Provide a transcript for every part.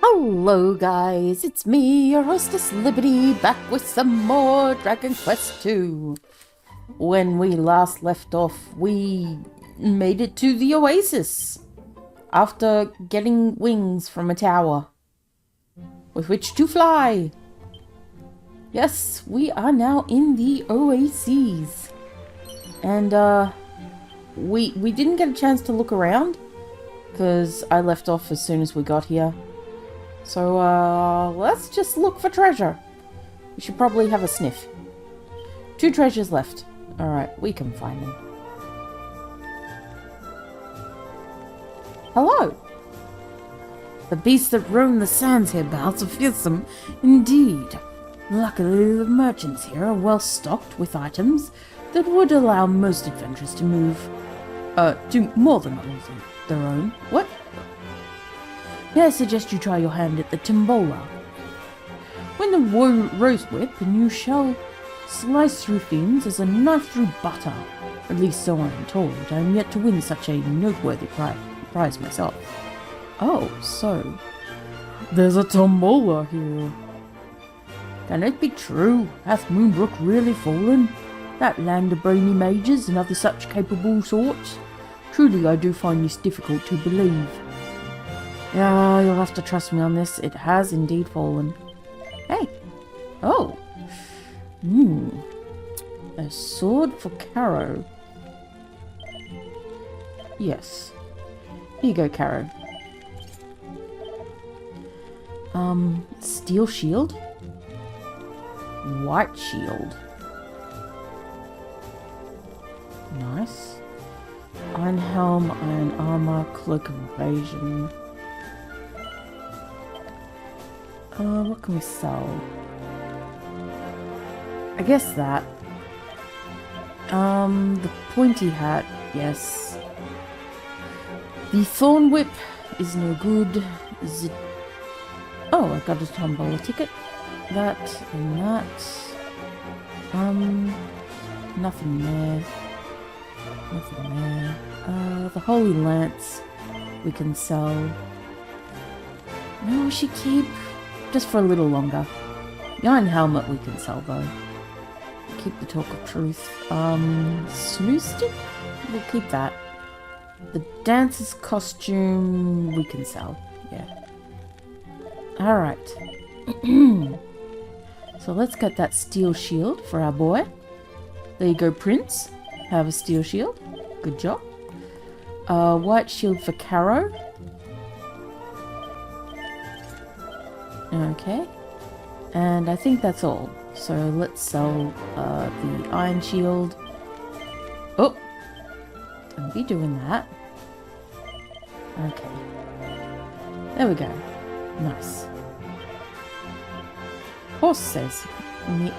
Hello guys, it's me, your hostess Liberty, back with some more Dragon Quest II. When we last left off, we made it to the oasis after getting wings from a tower with which to fly. Yes, we are now in the oases. And we didn't get a chance to look around because I left off as soon as we got here. So, let's just look for treasure. We should probably have a sniff. 2 treasures left. Alright, we can find them. Hello! The beasts that roam the sands hereabouts are fearsome indeed. Luckily, the merchants here are well stocked with items that would allow most adventurers to move, to more than their own. What? May I suggest you try your hand at the tombola? When the rose whip, and you shall slice through things as a knife through butter. At least so I am told. I am yet to win such a noteworthy prize myself. Oh, so there's a tombola here. Can it be true? Hath Moonbrook really fallen? That land of brainy mages and other such capable sorts? Truly I do find this difficult to believe. Yeah, you'll have to trust me on this. It has indeed fallen. Hey. Oh. A sword for Caro. Yes. Here you go, Caro. Steel shield. White shield. Nice. Iron helm, iron armor, cloak of evasion. What can we sell? I guess that. The pointy hat, yes. The thorn whip is no good. Is it? Oh, I got a tombola ticket. That and that. Nothing there. Nothing there. The holy lance we can sell. No, we should keep. Just for a little longer. The iron helmet we can sell though. Keep the talk of truth. Smooth stick? We'll keep that. The dancer's costume we can sell. Yeah. Alright. So let's get that steel shield for our boy. There you go, Prince. Have a steel shield. Good job. White shield for Caro. Okay, and I think that's all. So let's sell the iron shield. Oh, don't be doing that. Okay, there we go. Nice. Horse says me.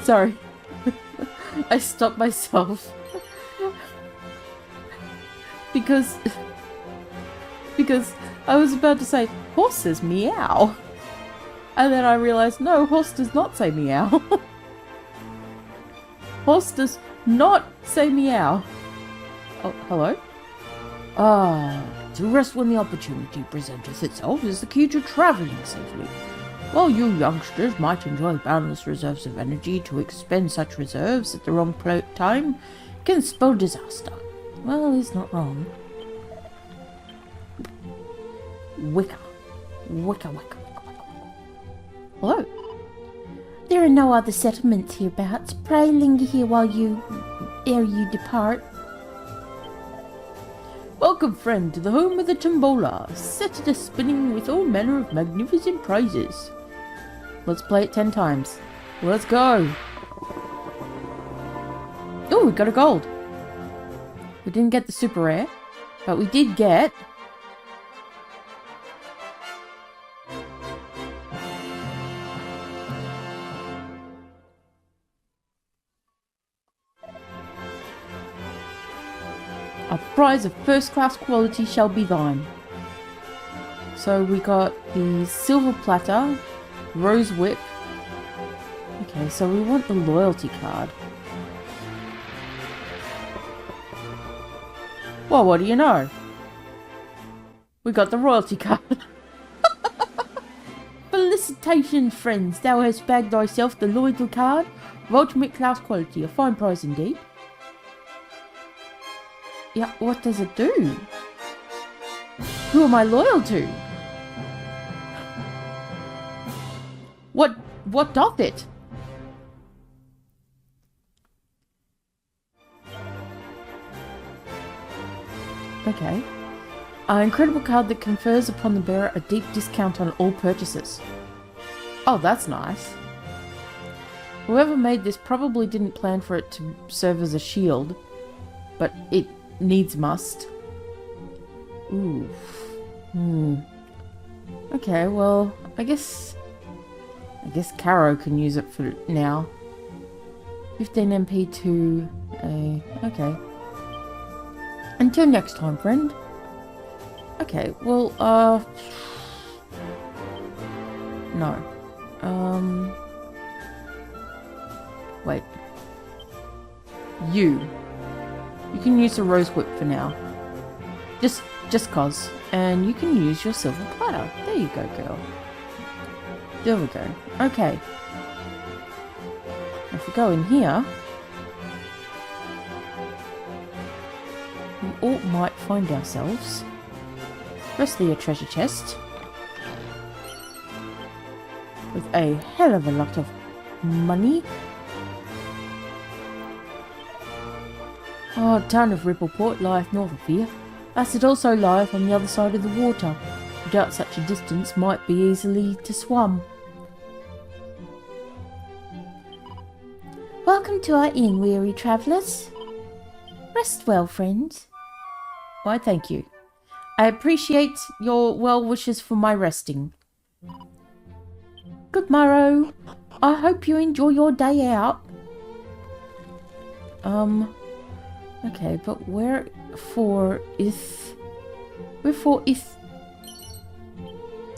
Sorry, I stopped myself because I was about to say, horse says meow. And then I realized, no, horse does not say meow. Horse does not say meow. Oh, hello? To rest when the opportunity presenteth itself is the key to travelling safely. While you youngsters might enjoy boundless reserves of energy, to expend such reserves at the wrong time can spell disaster. Well, he's not wrong. Wicca. Wicca, wicca. Hello. There are no other settlements hereabouts. Pray linger here ere you depart. Welcome, friend, to the home of the tombola, set it a spinning with all manner of magnificent prizes. Let's play it 10 times. Let's go. Oh, we got a gold. We didn't get the super rare, but we did get a prize of first-class quality shall be thine. So we got the silver platter, rose whip. Okay, so we want the loyalty card. Well, what do you know? We got the royalty card. Felicitations, friends. Thou hast bagged thyself the loyalty card of ultimate class quality. A fine prize indeed. Yeah, what does it do? Who am I loyal to? What doth it? Okay. An incredible card that confers upon the bearer a deep discount on all purchases. Oh, that's nice. Whoever made this probably didn't plan for it to serve as a shield, but it needs must. Ooh. Okay, well, I guess Caro can use it for now. 15 MP to a... Okay. Until next time, friend. Okay, well, no. Wait. You can use the rose whip for now. Just cause. And you can use your silver platter. There you go, girl. There we go. Okay. If we go in here, we all might find ourselves firstly a treasure chest with a hell of a lot of money. Oh, town of Rippleport lieth north of here. As it also lieth on the other side of the water. Without such a distance might be easily to swum. Welcome to our inn, weary travellers. Rest well, friends. Why, thank you. I appreciate your well wishes for my resting. Good morrow. I hope you enjoy your day out. Okay, but wherefore is...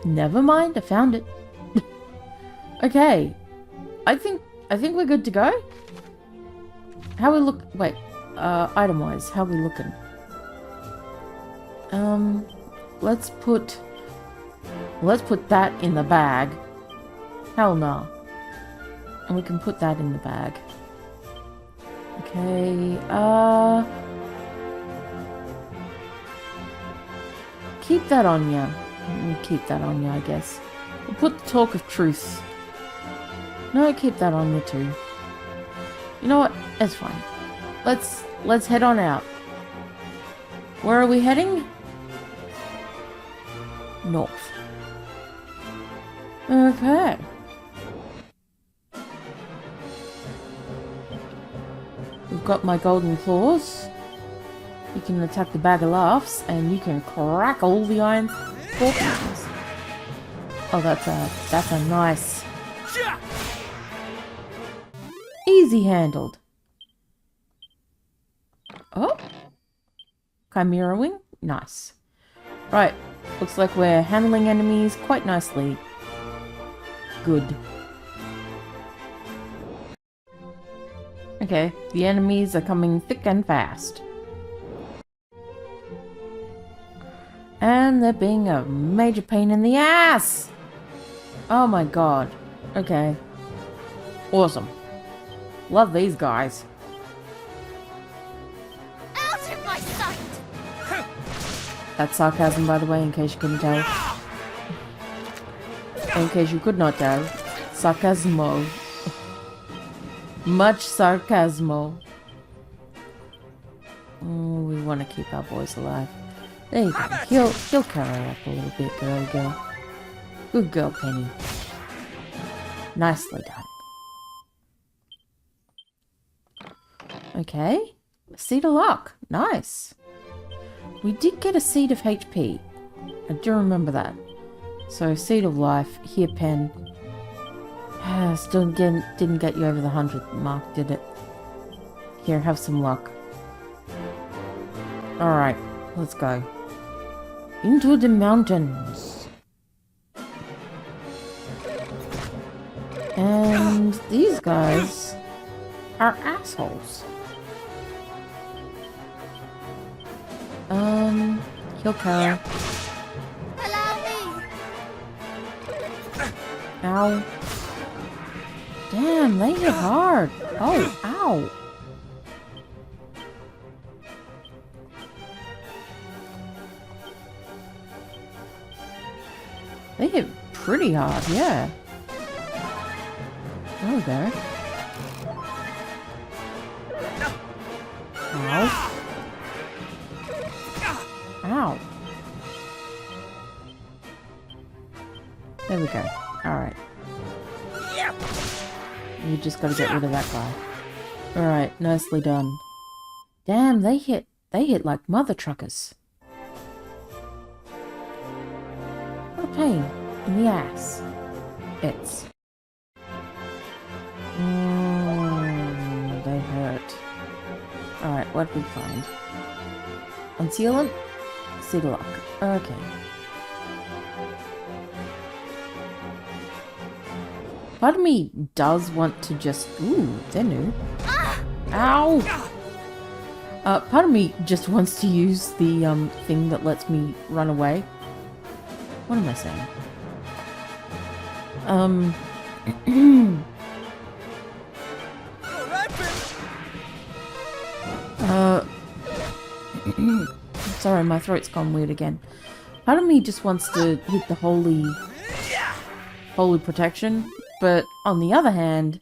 Never mind, I found it. Okay. I think we're good to go. How we look... Wait. Item-wise, how we looking? Let's put that in the bag. Hell no. And we can put that in the bag. Okay, keep that on ya. Keep that on ya, I guess. We'll put the talk of truth. No, keep that on you too. You know what? It's fine. Let's head on out. Where are we heading? North. Okay. We've got my golden claws. You can attack the bag of laughs, and you can crackle the iron scorpions. Oh, that's a nice. Easy handled. Oh, Chimera Wing, nice. Right, looks like we're handling enemies quite nicely. Good. Okay, the enemies are coming thick and fast. And they're being a major pain in the ass! Oh my god. Okay. Awesome. Love these guys. Out of my sight! That's sarcasm, by the way, in case you couldn't tell. In case you could not tell. Sarcasmo. Much sarcasmo. Oh, we want to keep our boys alive. There you go. He'll carry up a little bit, girl. Good girl, Penny. Nicely done. Okay. Seed of Luck. Nice. We did get a Seed of HP. I do remember that. So, Seed of Life. Here, Pen. Still didn't get you over the 100 mark, did it? Here, have some luck. Alright, let's go. Into the mountains. And these guys are assholes. Heal Kara. Ow. Damn, they hit hard. Oh, ow. They hit pretty hard, yeah. There we go. Ow. Ow. There we go. Alright. You just gotta get rid of that guy. Alright, nicely done. Damn, they hit like mother truckers. What a pain in the ass. It's. They hurt. Alright, what did we find? Unsealant? Siglock. Okay. Part of me does want to just... Ooh, they're new. Ow! Part of me just wants to use the thing that lets me run away. What am I saying? Sorry, my throat's gone weird again. Part of me just wants to hit the holy protection, but on the other hand,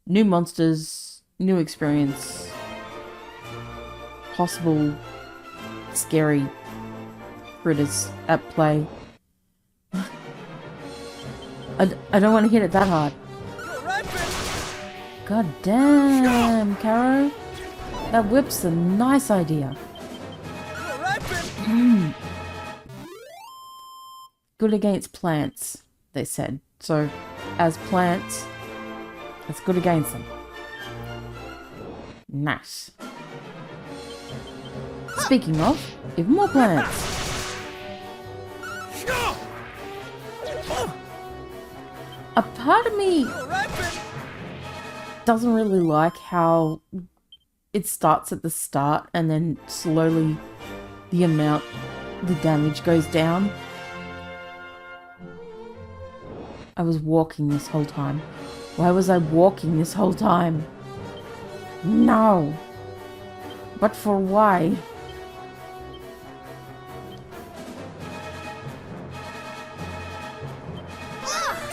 new monsters, new experience, possible scary critters at play. I don't want to hit it that hard. God damn, Caro. That whip's a nice idea. Good against plants, they said. So, as plants, it's good against them. Nice. Speaking of, even more plants. A part of me doesn't really like how it starts at the start and then slowly the damage goes down. I was walking this whole time. Why was I walking this whole time? No. But for why?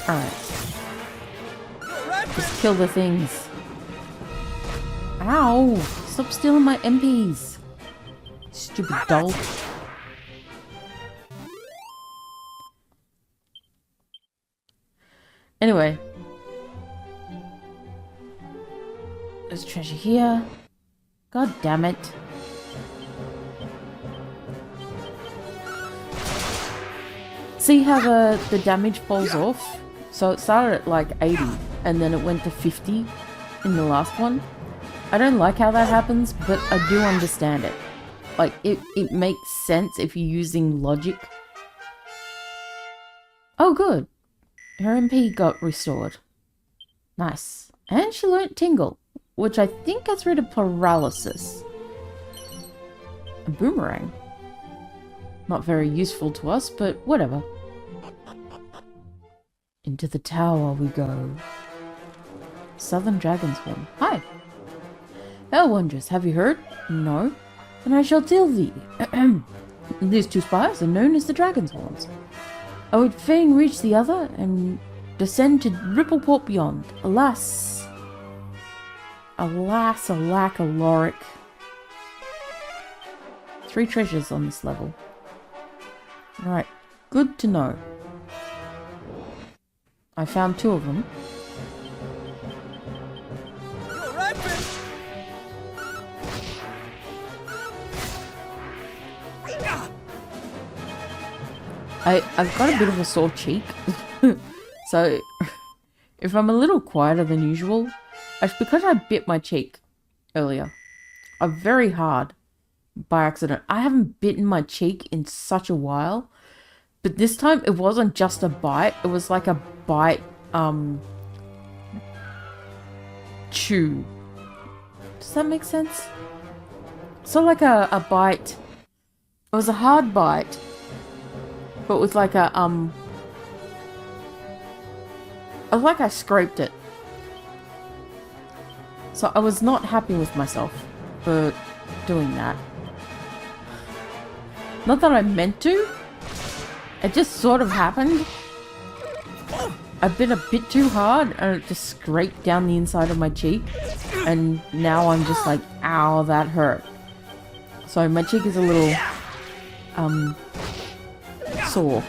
Alright. Just kill the things. Ow! Stop stealing my MPs. Stupid doll. Anyway. There's treasure here. God damn it. See how the damage falls off? So it started at like 80 and then it went to 50 in the last one. I don't like how that happens, but I do understand it. Like, it makes sense if you're using logic. Oh, good. Her MP got restored. Nice. And she learnt Tingle, which I think gets rid of paralysis. A boomerang. Not very useful to us, but whatever. Into the tower we go. Southern Dragon's Horn. Hi. Hell Wondrous, have you heard? No. Then I shall tell thee. These two spires are known as the Dragon's Horns. I would fain reach the other and descend to Rippleport beyond. Alas. Alas, alack, aloric. 3 treasures on this level. Right, good to know. I found 2 of them. I've got a bit of a sore cheek, so if I'm a little quieter than usual, it's because I bit my cheek earlier. Very hard by accident. I haven't bitten my cheek in such a while, but this time it wasn't just a bite, it was like a bite, chew. Does that make sense? So like a bite, it was a hard bite, but with like a, like I scraped it. So I was not happy with myself for doing that. Not that I meant to. It just sort of happened. I bit a bit too hard and it just scraped down the inside of my cheek. And now I'm just like, ow, that hurt. So my cheek is a little, sore.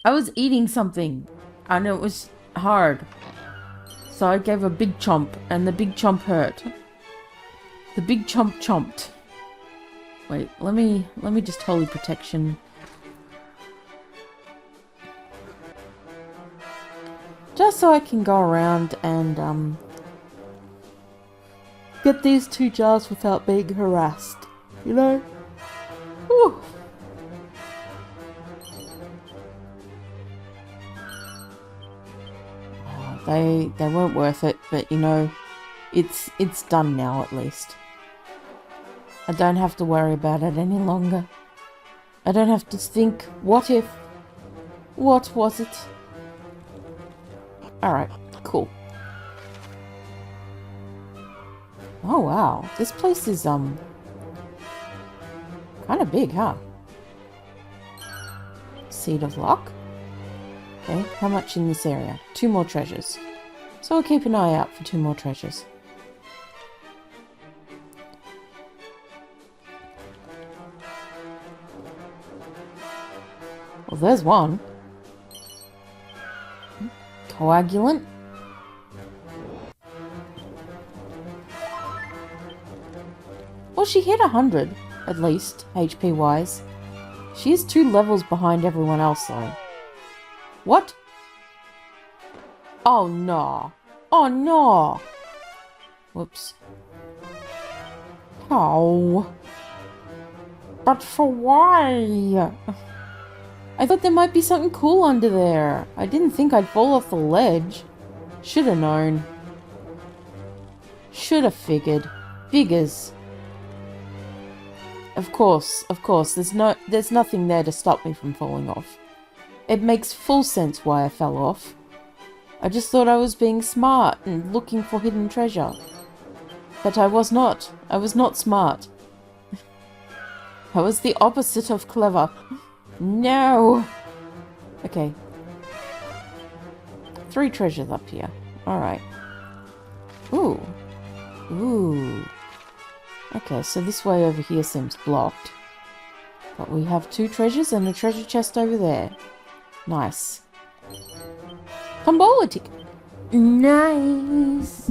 I was eating something and it was hard. So I gave a big chomp and the big chomp hurt. The big chomp chomped. Wait, let me just holy protection. Just so I can go around and get these 2 jars without being harassed, you know? Whew. They weren't worth it, but you know, it's done now at least. I don't have to worry about it any longer. I don't have to think, what if? What was it? Alright, cool. Oh wow, this place is kind of big, huh? Seed of Luck. Okay, how much in this area? 2 more treasures. So I'll keep an eye out for 2 more treasures. Well, there's one. Coagulant. Well, she hit 100, at least, HP wise. She is 2 levels behind everyone else, though. What? Oh, no. Oh, no. Whoops. Oh. But for why? I thought there might be something cool under there. I didn't think I'd fall off the ledge. Should have known. Should have figured. Figures. Of course. There's nothing there to stop me from falling off. It makes full sense why I fell off. I just thought I was being smart and looking for hidden treasure. But I was not. I was not smart. I was the opposite of clever. No! Okay. 3 treasures up here. Alright. Ooh. Ooh. Okay, so this way over here seems blocked. But we have 2 treasures and a treasure chest over there. Nice. Tombola ticket. Nice!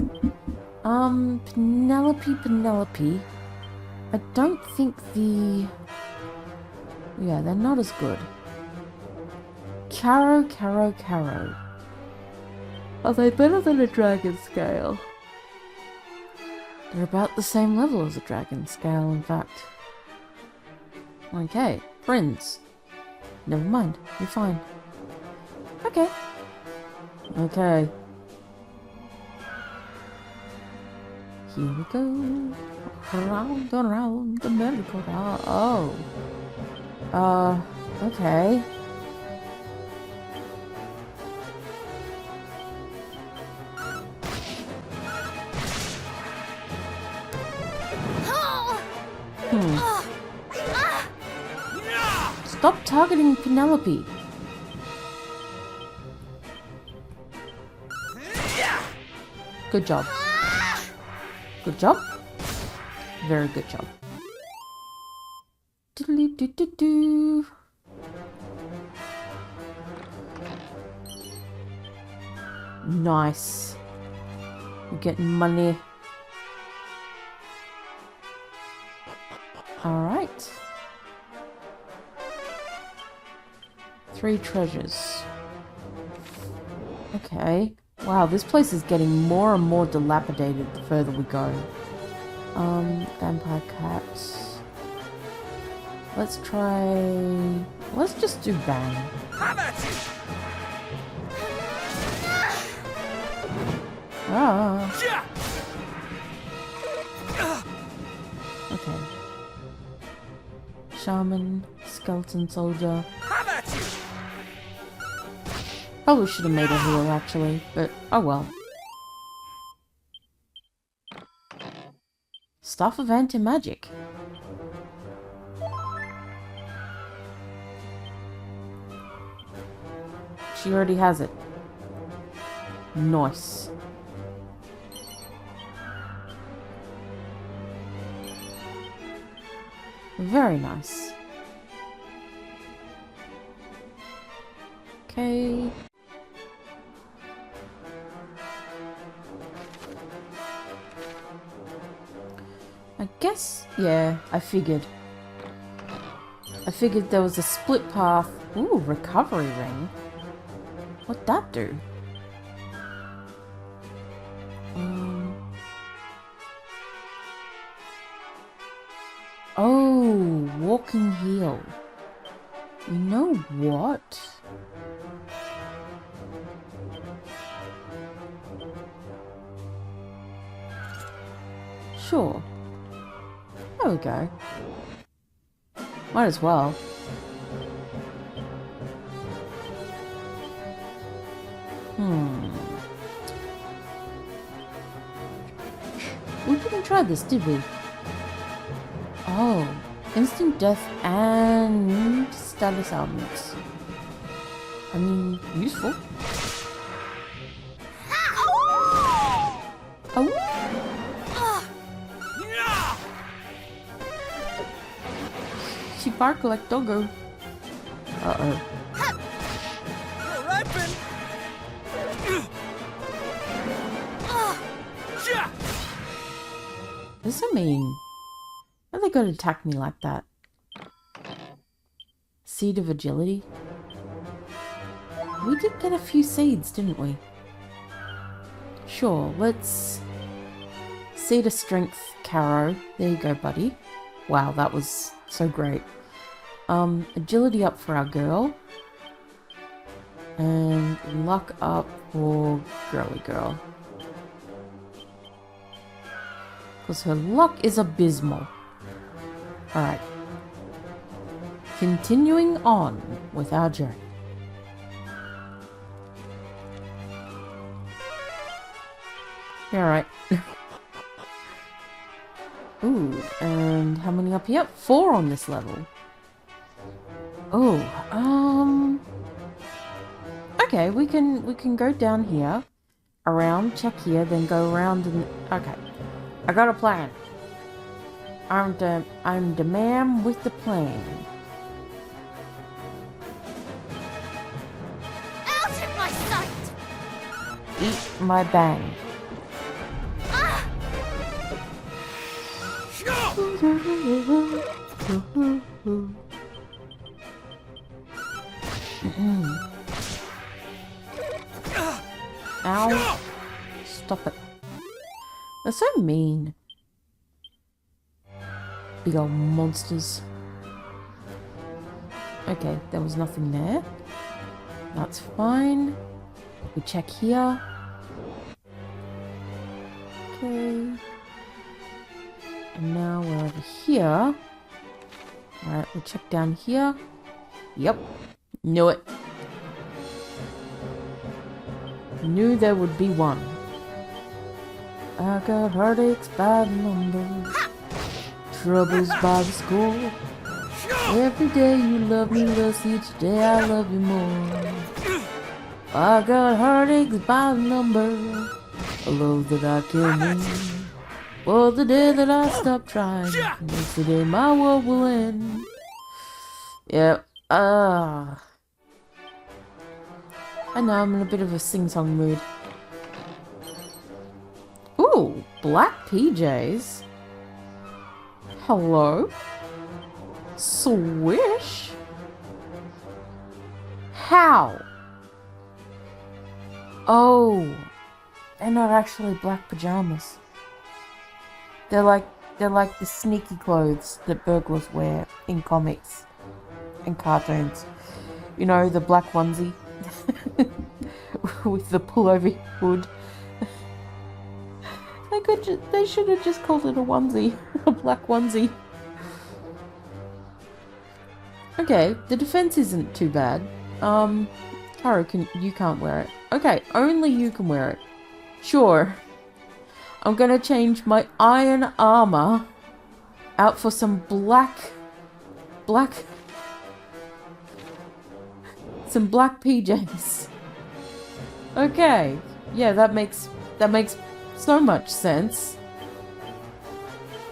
Penelope. I don't think the... Yeah, they're not as good. Caro. Are they better than a dragon scale? They're about the same level as a dragon scale, in fact. Okay, friends. Never mind, you're fine. Okay. Okay. Here we go. Round and round the merry-go-round. Oh. Okay. Stop targeting Penelope. Good job. Good job. Very good job. Diddly-doo-doo-doo. Nice. We're getting money. Alright. 3 treasures. Okay. Wow, this place is getting more and more dilapidated the further we go. Vampire cats. Let's just do bang. Ah. Okay. Shaman, skeleton soldier. Probably should have made a heal actually, but oh well. Staff of Anti-Magic. She already has it. Nice. Very nice. Okay. I guess, yeah, I figured there was a split path. Ooh, recovery ring. What'd that do? Oh, walking heal. You know what? Sure. There we go. Might as well. We didn't try this, did we? Oh, instant death and status ailments. I mean, useful. Oh. She barked like doggo. Uh-oh. This is mean. Why are they going to attack me like that? Seed of agility. We did get a few seeds, didn't we? Sure, let's... Seed of strength, Caro. There you go, buddy. Wow, that was so great. Agility up for our girl. And luck up for girly girl. Because her luck is abysmal. Alright. Continuing on with our journey. Alright. Ooh, and how many up here? 4 on this level. Oh, okay, we can go down here, around, check here, then go around and... Okay, I got a plan. I'm the man with the plan. Out of my sight! Eat my bang. Ow. Stop it. They're so mean. Big old monsters. Okay, there was nothing there. That's fine. We check here. Okay. And now we're over here. Alright, we'll check down here. Yep. Knew it. Knew there would be one. I got heartaches by the number, troubles by the score. Every day you love me less, each day I love you more. I got heartaches by the number, a love that I can't win. For the day that I stop trying, it's the day my world will end. Yep. I know I'm in a bit of a sing-song mood. Ooh, black PJs. Hello? Swish? How? Oh, they're not actually black pajamas. They're like the sneaky clothes that burglars wear in comics and cartoons. You know, the black onesie with the pullover hood. They should have just called it a onesie, a black onesie. Okay, the defense isn't too bad. Taro, you can't wear it. Okay, only you can wear it. Sure. I'm gonna change my iron armor out for some black PJs. Okay. Yeah, that makes so much sense.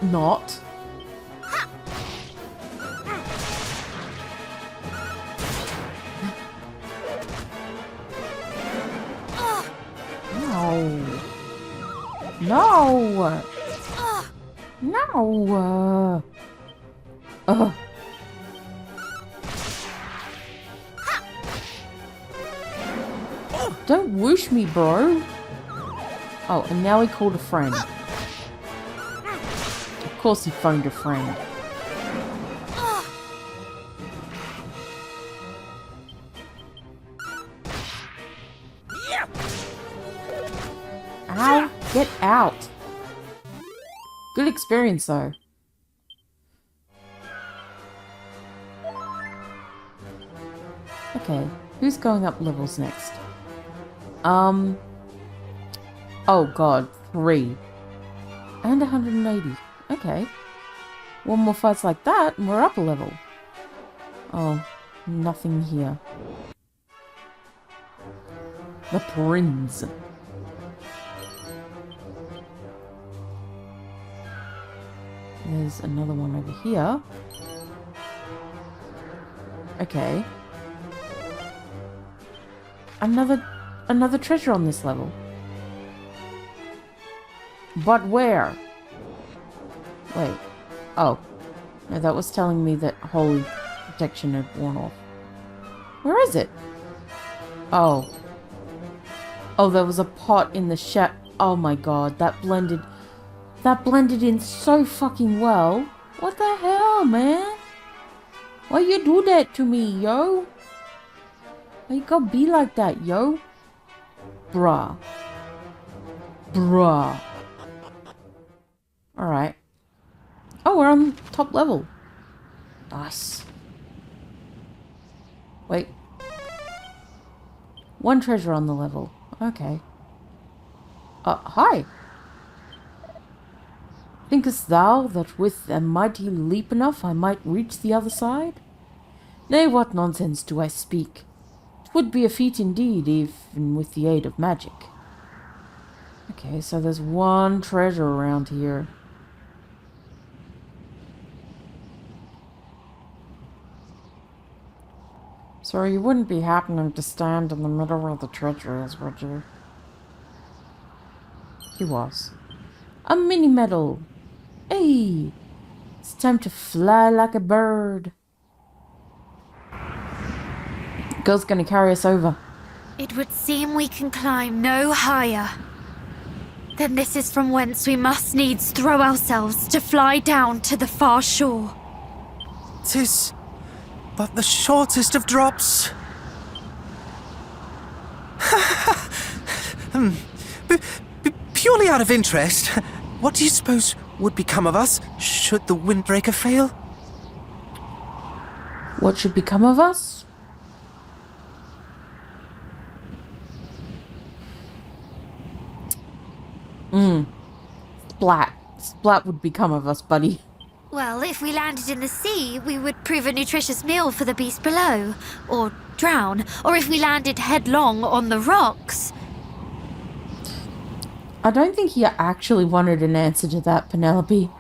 Not. No. No. Don't whoosh me, bro. Oh, and now he called a friend. Of course he phoned a friend. Ow, get out. Good experience though. Okay, who's going up levels next? Oh god, 3. And 180. Okay. One more fight's like that and we're up a level. Oh, nothing here. The prince. There's another one over here. Okay. Another treasure on this level. But where? Wait. Oh. No, that was telling me that holy protection had worn off. Where is it? Oh. Oh, there was a pot in the shack. Oh my god, that blended in so fucking well. What the hell, man? Why you do that to me, yo? Why you gotta be like that, yo? Bruh. Bruh. Alright. Oh, we're on top level. Nice. Wait. One treasure on the level. Okay. Hi. Thinkest thou that with a mighty leap enough I might reach the other side? Nay, what nonsense do I speak? 'Twould be a feat indeed, even with the aid of magic. Okay, so there's one treasure around here. So you wouldn't be happening to stand in the middle where the treasure is, would you? He was. A mini medal! Hey! It's time to fly like a bird. Girl's gonna carry us over. It would seem we can climb no higher. Then this is from whence we must needs throw ourselves to fly down to the far shore. 'Tis but the shortest of drops. Purely out of interest, what do you suppose would become of us should the windbreaker fail? What should become of us? Splat. Splat would become of us, buddy. Well, if we landed in the sea, we would prove a nutritious meal for the beast below. Or drown. Or if we landed headlong on the rocks. I don't think he actually wanted an answer to that, Penelope.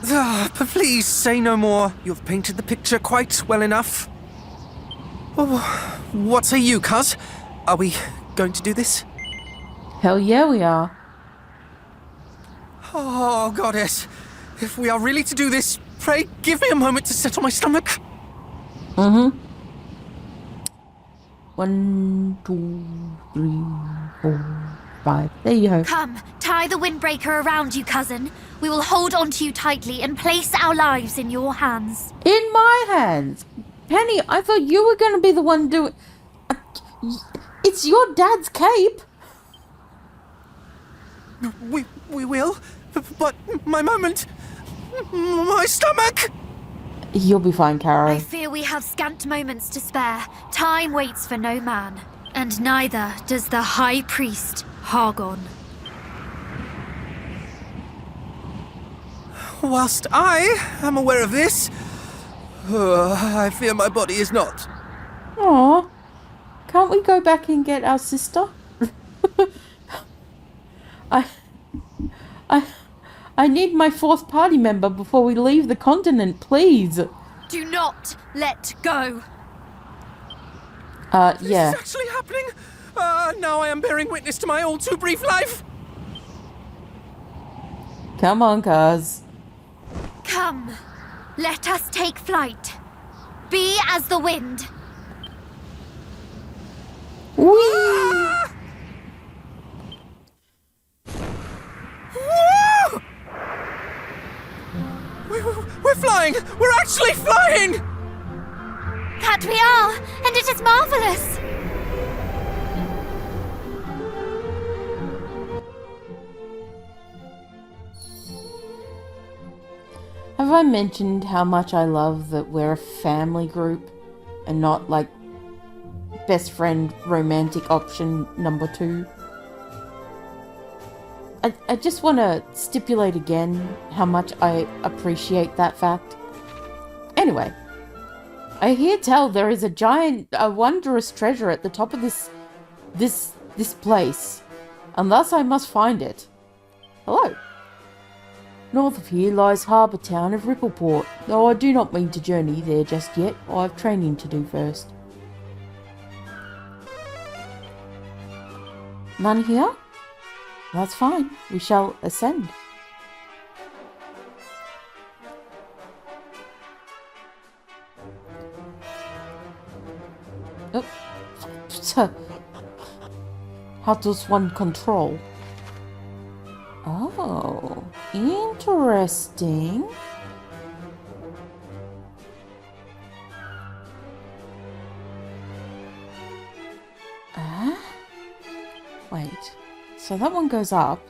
Please say no more. You've painted the picture quite well enough. Oh, what say you, cuz? Are we going to do this? Hell yeah, we are. Oh, goddess. If we are really to do this, pray give me a moment to settle my stomach. 1, 2, 3, 4, 5. There you go. Come, tie the windbreaker around you, cousin. We will hold onto you tightly and place our lives in your hands. In my hands? Penny, I thought you were going to be the one doing... It's your dad's cape. We will, but my moment, my stomach. You'll be fine, Caro. I fear we have scant moments to spare. Time waits for no man, and neither does the High Priest Hargon. Whilst I am aware of this, I fear my body is not. Aw. Can't we go back and get our sister? I need my fourth party member before we leave the continent, please. Do not let go. Yeah. This is actually happening? Now I am bearing witness to my all too brief life. Come on, cuz. Come, let us take flight. Be as the wind. Whee! Woo! We're flying! We're actually flying! That we are, and it is marvelous. Have I mentioned how much I love that we're a family group and not like best friend romantic option number 2? I just want to stipulate again how much I appreciate that fact. Anyway, I hear tell there is a wondrous treasure at the top of this place, and thus I must find it. Hello. North of here lies harbour town of Rippleport, though I do not mean to journey there just yet. I have training to do first. None here? That's fine. We shall ascend. Oh. How does one control? Oh, interesting. Wait, so that one goes up.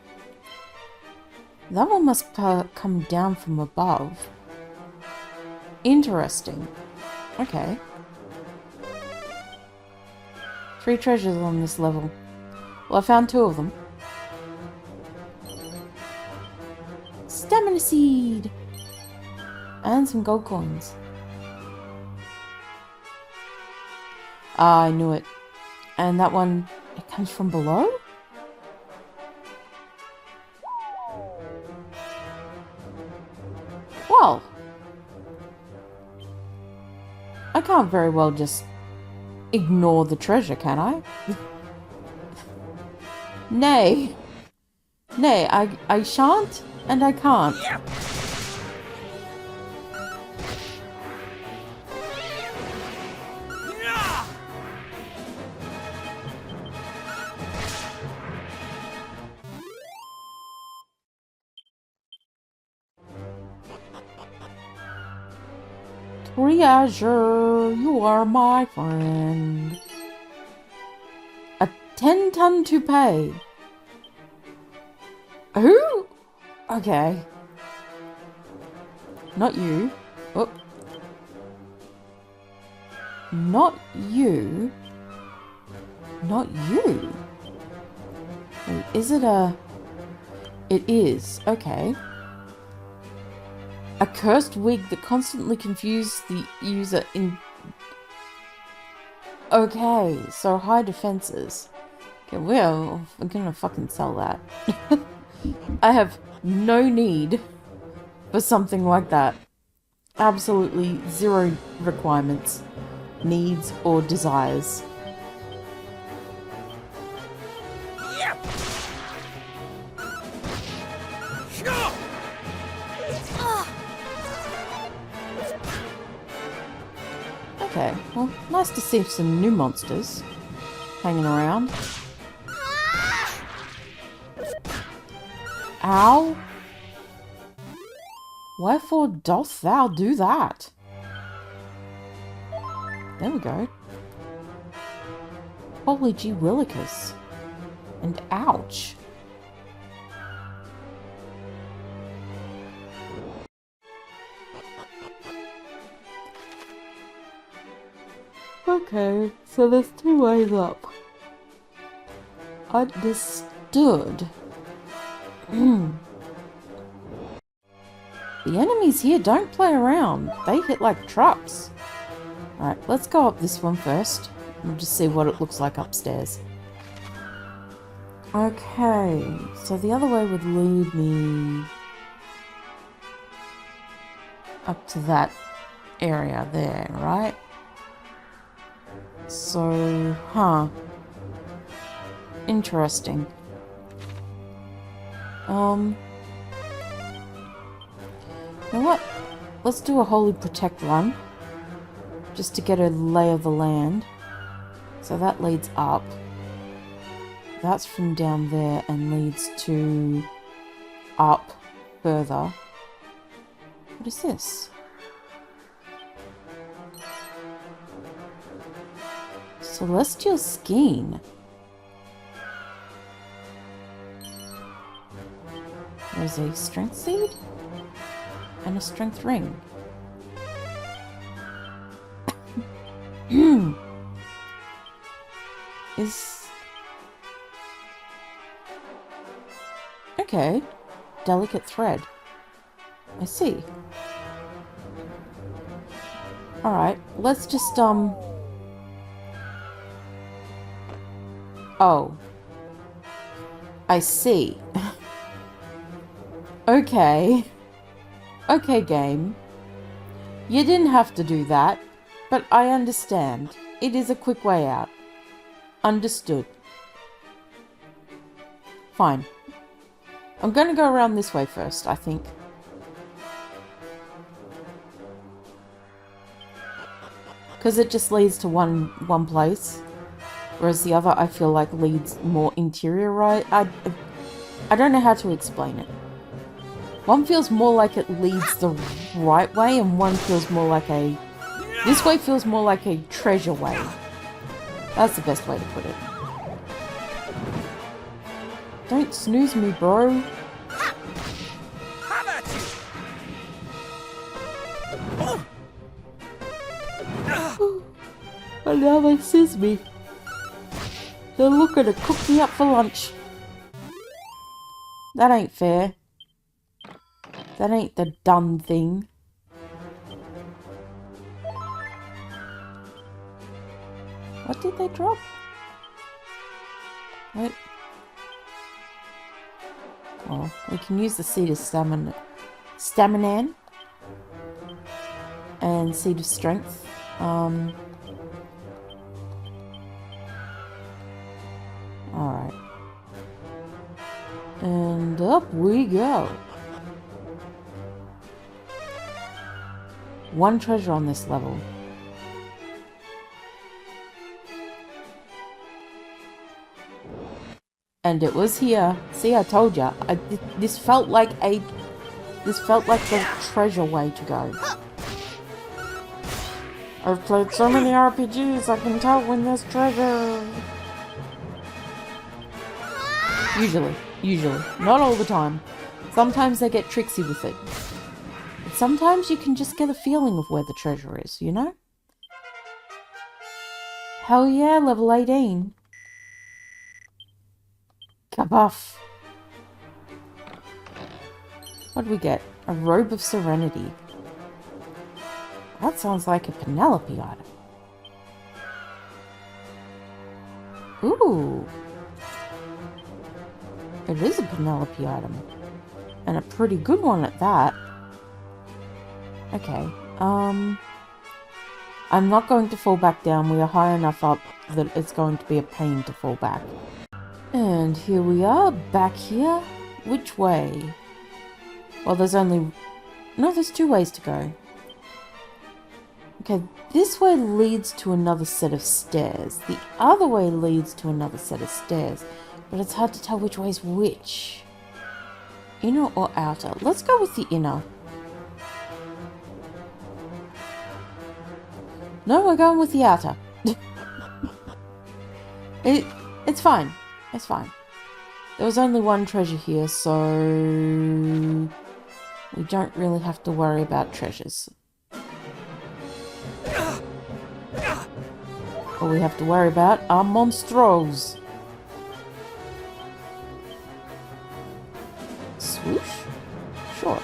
That one must come down from above. Interesting. Okay. 3 treasures on this level. Well, I found 2 of them. Stamina seed! And some gold coins. Ah, I knew it. And that one, it comes from below? Well, I can't very well just ignore the treasure, can I? Nay. Nay, I shan't, and I can't. Treasure, you are my friend. A 10-ton to pay. Who? Okay. Not you. Oh. Not you. Not you. Wait, is it a... It is. Okay. A cursed wig that constantly confused the user in... Okay, so high defenses. Okay, well, I'm gonna fucking sell that. I have no need for something like that. Absolutely 0 requirements, needs, or desires. Okay, well, nice to see some new monsters hanging around. Ow! Wherefore doth thou do that? There we go. Holy gee willikers. And ouch. Okay, so there's two ways up. Understood. The enemies here don't play around. They hit like trucks. Alright, let's go up this one first. We'll just see what it looks like upstairs. Okay, so the other way would lead me up to that area there, right? So, interesting. You know what? Let's do a Holy Protect run. Just to get a lay of the land. So that leads up. That's from down there and leads to up further. What is this? Celestial Skein. There's a strength seed and a strength ring. Okay. Delicate thread. I see. Alright, let's just, Oh. I see. Okay. Okay, game. You didn't have to do that, but I understand. It is a quick way out. Understood. Fine. I'm gonna go around this way first, I think. Because it just leads to one place. Whereas the other, I feel like, leads more interior, right? I don't know how to explain it. One feels more like it leads the right way, and one feels more like a... This way feels more like a treasure way. That's the best way to put it. Don't snooze me, bro. And now they sizz me. They're looking to cook me up for lunch. That ain't fair. That ain't the done thing. What did they drop? What? Well, we can use the Seed of Staminan. And Seed of Strength. Alright. And up we go. One treasure on this level. And it was here. See, I told ya. This felt like the treasure way to go. I've played so many RPGs, I can tell when there's treasure. Usually. Not all the time. Sometimes they get tricksy with it. But sometimes you can just get a feeling of where the treasure is, you know? Hell yeah, level 18. Kabuff. What do we get? A Robe of Serenity. That sounds like a Penelope item. Ooh. It is a Penelope item. And a pretty good one at that. Okay. I'm not going to fall back down. We are high enough up that it's going to be a pain to fall back. And here we are, back here. Which way? Well, there's only... No, there's two ways to go. Okay, this way leads to another set of stairs. The other way leads to another set of stairs. But it's hard to tell which way is which. Inner or outer? Let's go with the inner. No, we're going with the outer. It's fine. It's fine. There was only one treasure here, so... we don't really have to worry about treasures. All we have to worry about are monstros. Swoosh? Sure.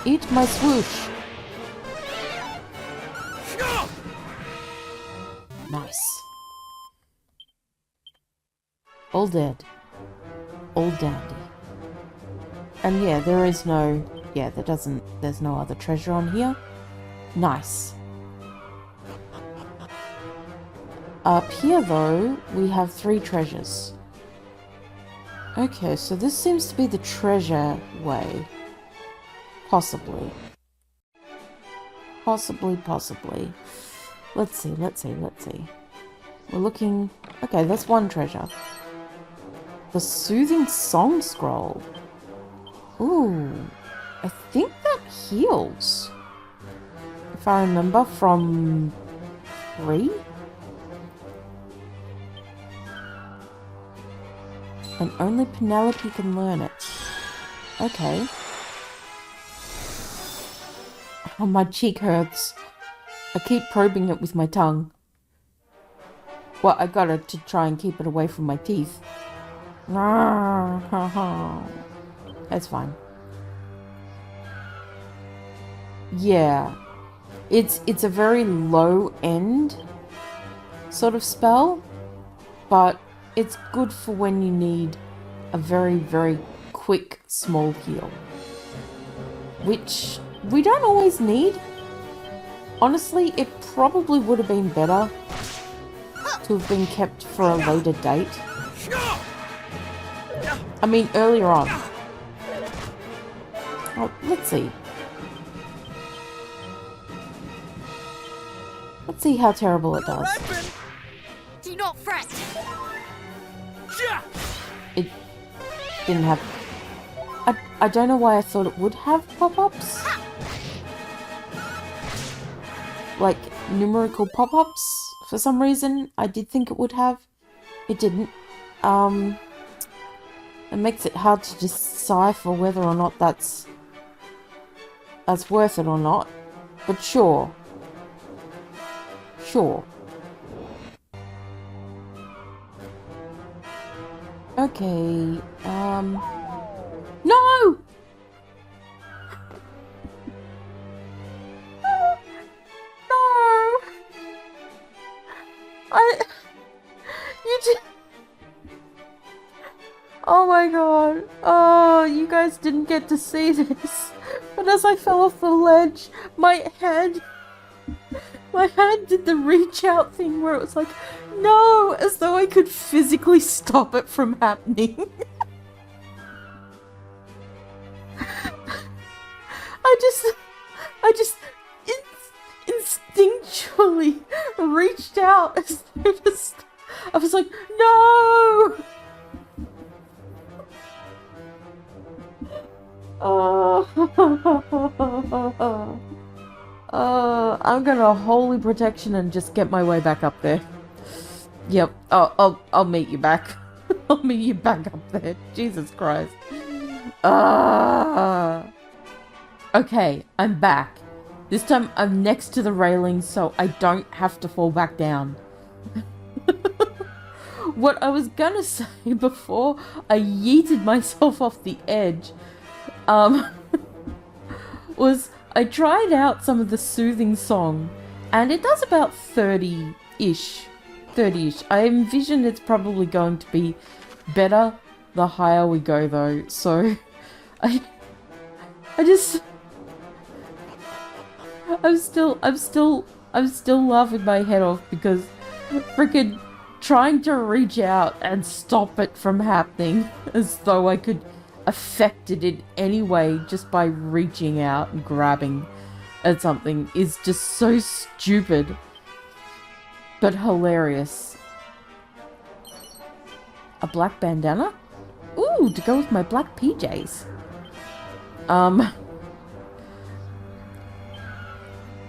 Eat my swoosh. Nice. All dead. All dandy. And yeah, there is no... Yeah, there's no other treasure on here. Nice. Up here, though, we have 3 treasures. Okay, so this seems to be the treasure way. Possibly. Possibly. Let's see. We're looking... Okay, that's one treasure. The Soothing Song Scroll. Ooh. I think that heals. If I remember from 3? And only Penelope can learn it. Okay. Oh, my cheek hurts. I keep probing it with my tongue. Well, I got it to try and keep it away from my teeth. That's fine. Yeah. It's a very low end sort of spell, but it's good for when you need a very, very quick small heal. Which we don't always need. Honestly, it probably would have been better to have been kept for a later date. I mean, earlier on. Oh, let's see. Let's see how terrible it does. Do not fret. It didn't have... I don't know why I thought it would have pop-ups. Like, numerical pop-ups. For some reason, I did think it would have. It didn't. It makes it hard to decipher whether or not that's worth it or not. But sure. Sure. Okay, No! No! You just... Oh my god. Oh, you guys didn't get to see this. But as I fell off the ledge, my hand did the reach out thing where it was like, no, as though I could physically stop it from happening. I just instinctually reached out as though I was like, no! I'm gonna holy protection and just get my way back up there. Yep, I'll meet you back. I'll meet you back up there. Jesus Christ. Okay, I'm back. This time I'm next to the railing so I don't have to fall back down. What I was gonna say before I yeeted myself off the edge, was I tried out some of the soothing song, and it does about 30-ish. I envision it's probably going to be better the higher we go though, so I'm still laughing my head off because freaking trying to reach out and stop it from happening as though I could affect it in any way just by reaching out and grabbing at something is just so stupid but hilarious. A black bandana? Ooh, to go with my black PJs.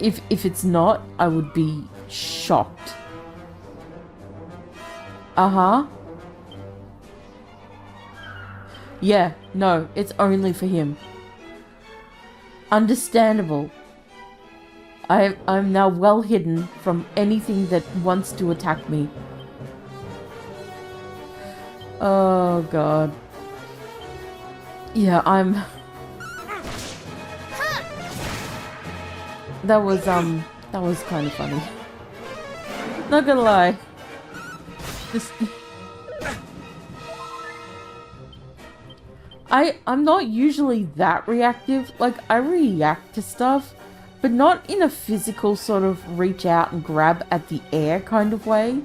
If it's not, I would be shocked. Uh-huh. Yeah, no, it's only for him. Understandable. I'm now well hidden from anything that wants to attack me. Oh god. Yeah, that was kind of funny. Not gonna lie. Just I'm not usually that reactive. Like, I react to stuff, but not in a physical sort of reach out and grab at the air kind of way.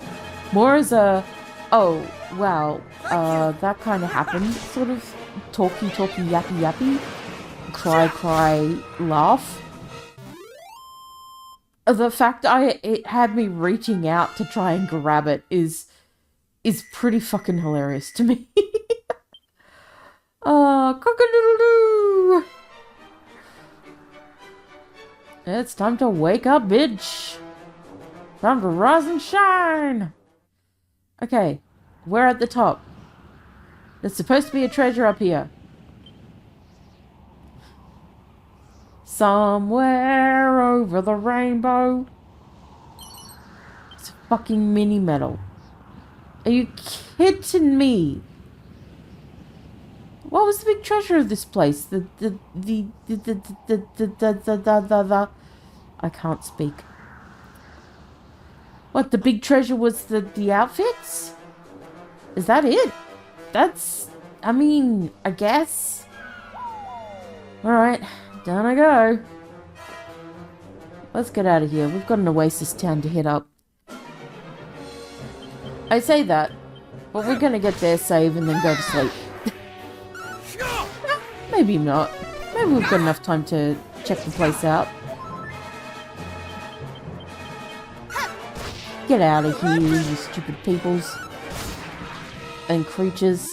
More as a, oh, wow, that kind of happened sort of talky, yappy, yappy, cry, laugh. The fact it had me reaching out to try and grab it is pretty fucking hilarious to me. Cock-a-doodle-doo! It's time to wake up, bitch. Time to rise and shine. Okay, we're at the top. There's supposed to be a treasure up here. Somewhere over the rainbow. It's a fucking mini medal. Are you kidding me? What was the big treasure of this place? I can't speak. What, the big treasure was the outfits? Is that it? That's, I mean, I guess. Alright, down I go. Let's get out of here. We've got an oasis town to hit up. I say that, but we're gonna get there, save, and then go to sleep. Maybe not. Maybe we've got enough time to check the place out. Get out of here, you stupid peoples. And creatures.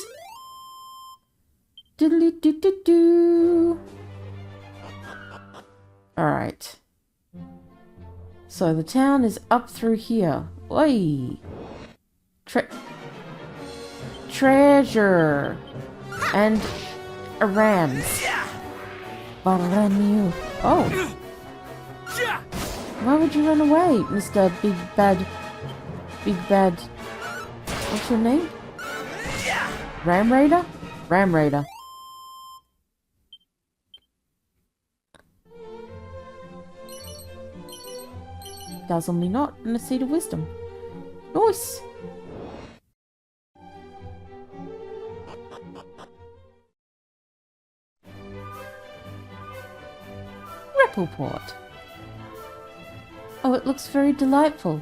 Diddly-doo-doo-doo. Alright. So the town is up through here. Oi! Treasure! And a rams. Brand Oh! Why would you run away, Mr. Big Bad... What's your name? Ram Raider? Ram Raider. Dazzle me not, and a seed of wisdom. Nice! Rippleport. Oh, it looks very delightful.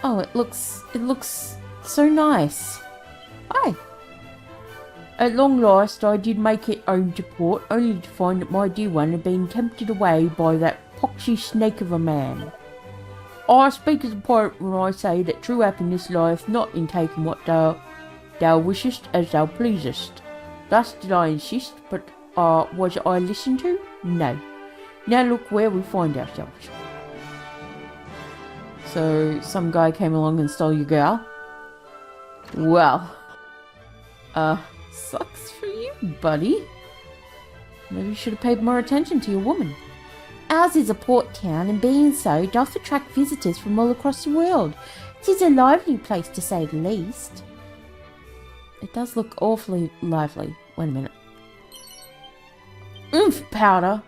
Oh, it looks so nice. Hi. At long last, I did make it home to port, only to find that my dear one had been tempted away by that poxy snake of a man. I speak as a pirate when I say that true happiness lieth not in taking what thou wishest as thou pleasest. Thus did I insist, but was I listened to? No. Now look where we find ourselves. So, some guy came along and stole your girl? Well, sucks for you, buddy. Maybe you should have paid more attention to your woman. Ours is a port town, and being so, doth attract visitors from all across the world. 'Tis a lively place, to say the least. It does look awfully lively. Wait a minute. Oomph powder!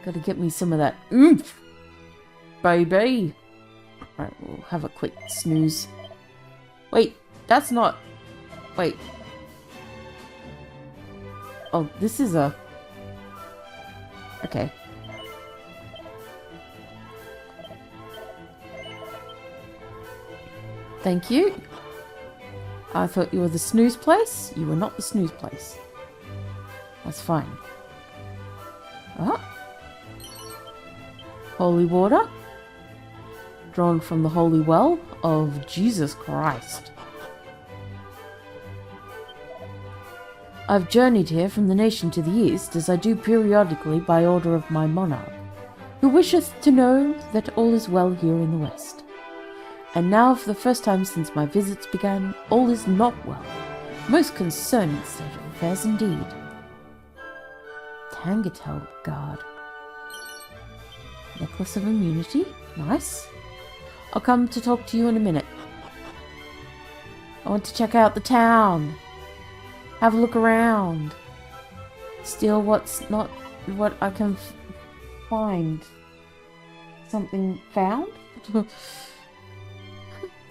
Gotta get me some of that oomph, baby. Alright, we'll have a quick snooze. Wait, that's not... Wait. Oh, this is a... Okay. Thank you. I thought you were the snooze place. You were not the snooze place. That's fine. Ah. Holy water. Drawn from the holy well of Jesus Christ. I've journeyed here from the nation to the east, as I do periodically by order of my monarch, who wisheth to know that all is well here in the west. And now, for the first time since my visits began, all is not well. Most concerning state of affairs indeed. Alefgard. Necklace of immunity. Nice. I'll come to talk to you in a minute. I want to check out the town. Have a look around. Steal what's not what I can find. Something found? The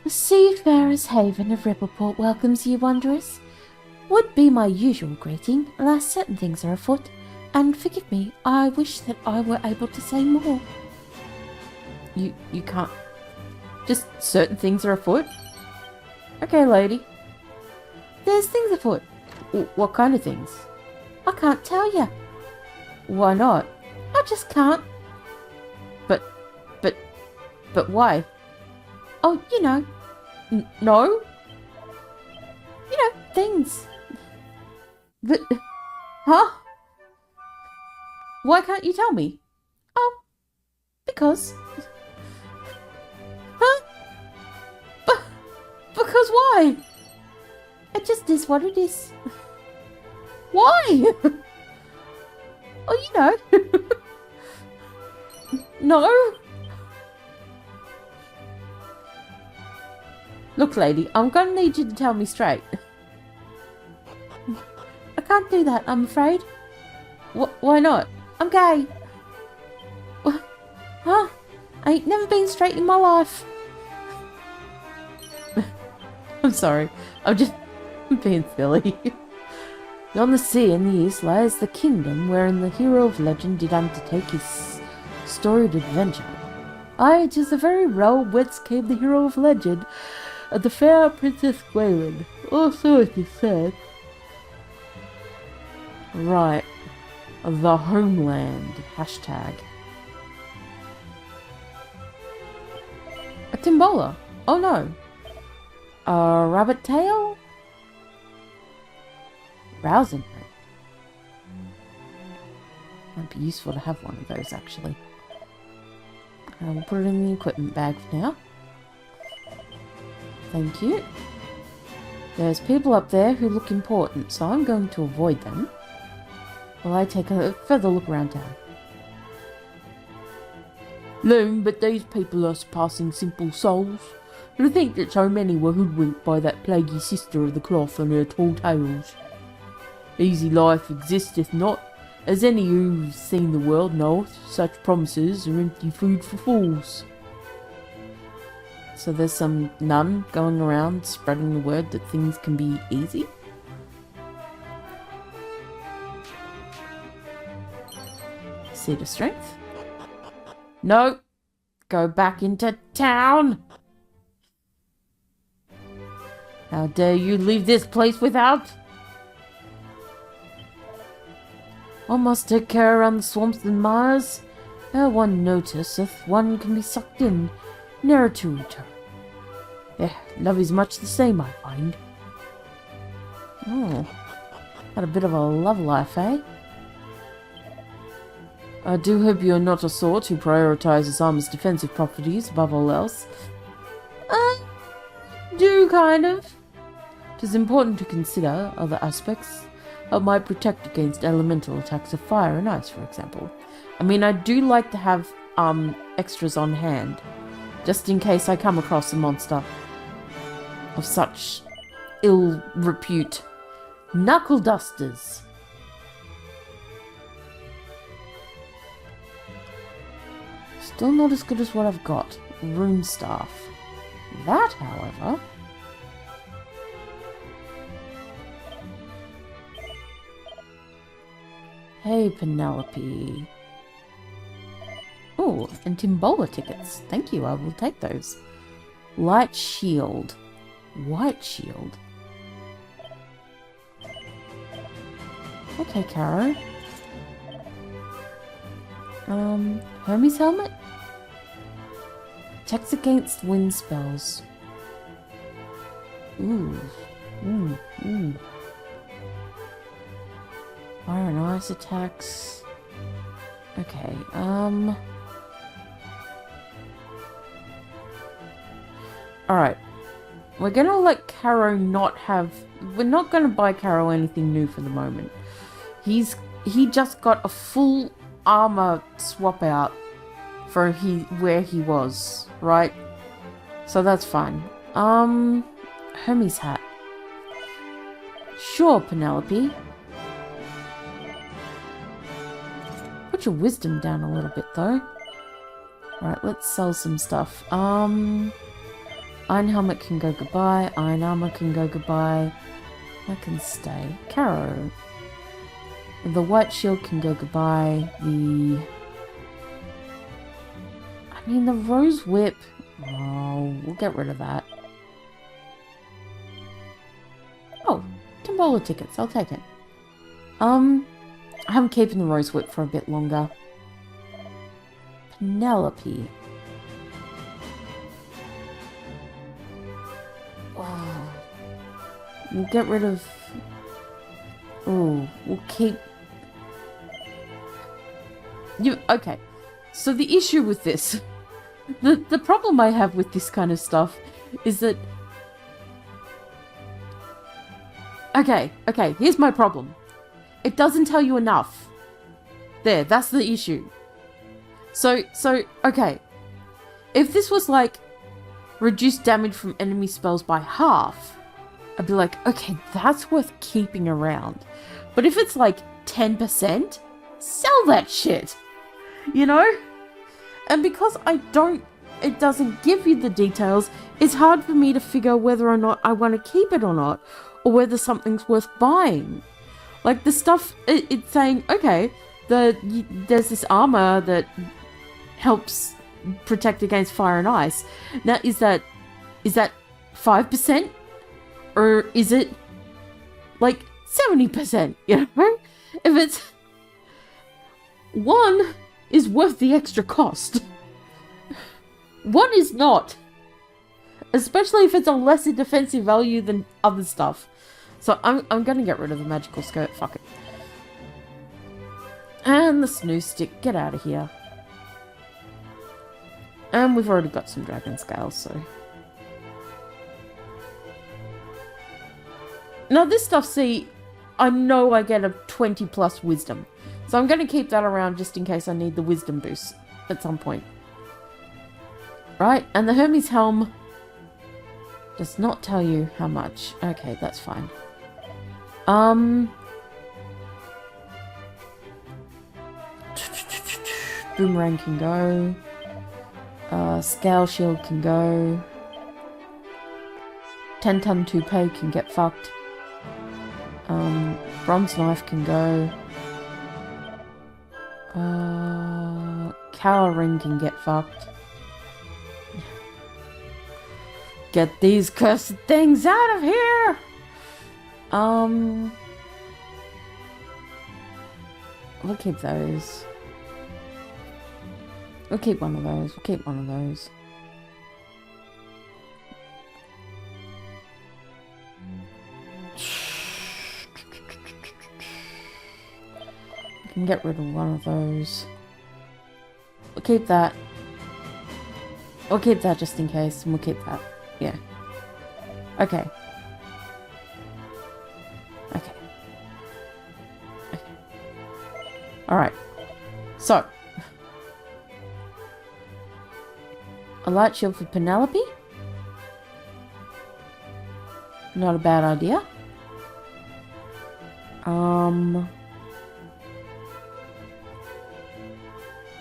Seafarer's Haven of Rippleport welcomes you, Wanderers. Would be my usual greeting, alas certain things are afoot, and forgive me, I wish that I were able to say more. You can't... Just certain things are afoot? Okay, lady. There's things afoot. What kind of things? I can't tell you. Why not? I just can't. But why? Oh, you know. No? You know, things. But... Huh? Why can't you tell me? Oh, because... Huh? Because why? It just is what it is. Why? Oh, you know. No? Look, lady, I'm gonna need you to tell me straight. I can't do that, I'm afraid. Why not? I'm gay. Huh? I ain't never been straight in my life. I'm sorry. I'm just being silly. Beyond the sea in the east lies the kingdom wherein the hero of legend did undertake his storied adventure. Aye, it is the very realm whence came the hero of legend, and the fair Princess Gwaelin. Or so it is said. Right. The homeland. Hashtag. A Timbola. Oh no. A rabbit tail? Rousing her. Might be useful to have one of those, actually. We'll put it in the equipment bag for now. Thank you. There's people up there who look important, so I'm going to avoid them while I take a further look around town. Lone, but these people are passing simple souls. To think that so many were hoodwinked by that plaguey sister of the cloth and her tall tales. Easy life existeth not, as any who's seen the world knoweth. Such promises are empty food for fools. So there's some nun going around spreading the word that things can be easy? Seed of strength? No! Go back into town! How dare you leave this place without? One must take care around the swamps and mires. Ere one noticeth, one can be sucked in, ne'er to return. Love is much the same, I find. Oh, got a bit of a love life, eh? I do hope you're not a sort who prioritizes armor's defensive properties above all else. Do kind of. It is important to consider other aspects that might protect against elemental attacks of fire and ice, for example. I mean, I do like to have extras on hand, just in case I come across a monster of such ill repute. Knuckle dusters. Still not as good as what I've got. Rune staff. That, however... Hey, Penelope. Oh, and Timbola tickets. Thank you, I will take those. Light shield. White shield. Okay, Caro. Hermes helmet? Protects against wind spells. Ooh. Fire and ice attacks. Okay, Alright. We're gonna let Caro not have... We're not gonna buy Caro anything new for the moment. He just got a full armor swap out for where he was, right? So that's fine. Hermes hat. Sure, Penelope. Put your wisdom down a little bit, though. Alright, let's sell some stuff. Iron helmet can go goodbye. Iron armor can go goodbye. That can stay. Caro. The white shield can go goodbye. The rose whip. Oh, we'll get rid of that. Oh, Tombola tickets. I'll take it. I'm keeping the rose whip for a bit longer. Penelope. Oh. We'll get rid of... Oh, we'll keep... Okay. So the issue with this... The problem I have with this kind of stuff is that... Okay, here's my problem. It doesn't tell you enough. There, that's the issue. So, okay. If this was like, reduce damage from enemy spells by half, I'd be like, okay, that's worth keeping around. But if it's like 10%, sell that shit. You know? And because it doesn't give you the details, it's hard for me to figure whether or not I want to keep it or not, or whether something's worth buying. Like the stuff, it's saying, okay, there's this armor that helps protect against fire and ice. Now, is that 5%? Or is it like 70%? You know? If it's... One is worth the extra cost. One is not. Especially if it's a lesser defensive value than other stuff. So I'm gonna get rid of the magical skirt. Fuck it. And the snooze stick. Get out of here. And we've already got some dragon scales, so... Now this stuff, see, I know I get a 20 plus wisdom. So I'm going to keep that around just in case I need the wisdom boost at some point. Right, and the Hermes helm does not tell you how much. Okay, that's fine. Boomerang can go. Scale shield can go. 10-ton toupee can get fucked. Bronze knife can go. Cowl ring can get fucked. Get these cursed things out of here! We'll keep those. We'll keep one of those. We'll keep one of those. We can get rid of one of those. We'll keep that. We'll keep that just in case, and we'll keep that. Yeah. Okay. Okay. Okay. Alright. So. A light shield for Penelope. Not a bad idea.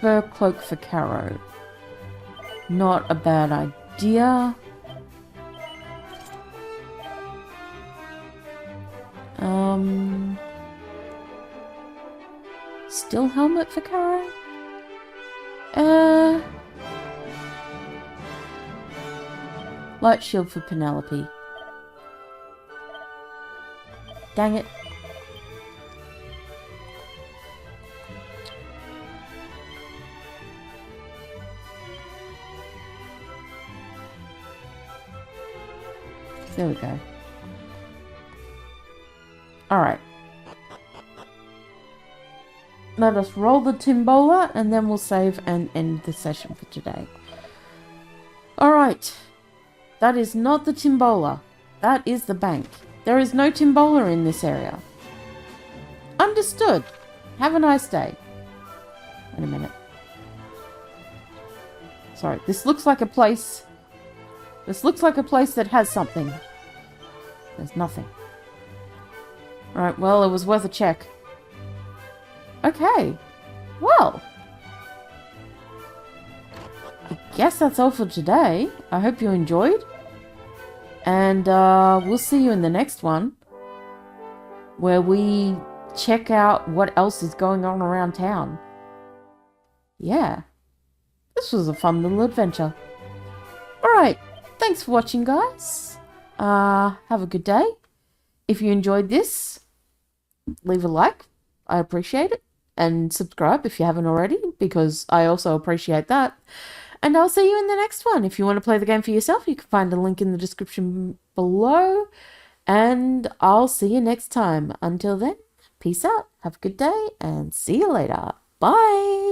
Fur cloak for Caro. Not a bad idea. Steel helmet for Caro? Light shield for Penelope. Dang it. There we go. Alright. Let us roll the Timbola and then we'll save and end the session for today. Alright. That is not the Timbola. That is the bank. There is no Timbola in this area. Understood. Have a nice day. Wait a minute. Sorry, this looks like a place... This looks like a place that has something. There's nothing. Alright, well, it was worth a check. Okay. Well. I guess that's all for today. I hope you enjoyed. And we'll see you in the next one, where we check out what else is going on around town. Yeah. This was a fun little adventure. Alright, thanks for watching, guys. Have a good day. If you enjoyed this, leave a like. I appreciate it. And subscribe if you haven't already, because I also appreciate that. And I'll see you in the next one. If you want to play the game for yourself, you can find a link in the description below. And I'll see you next time. Until then, peace out. Have a good day and see you later. Bye.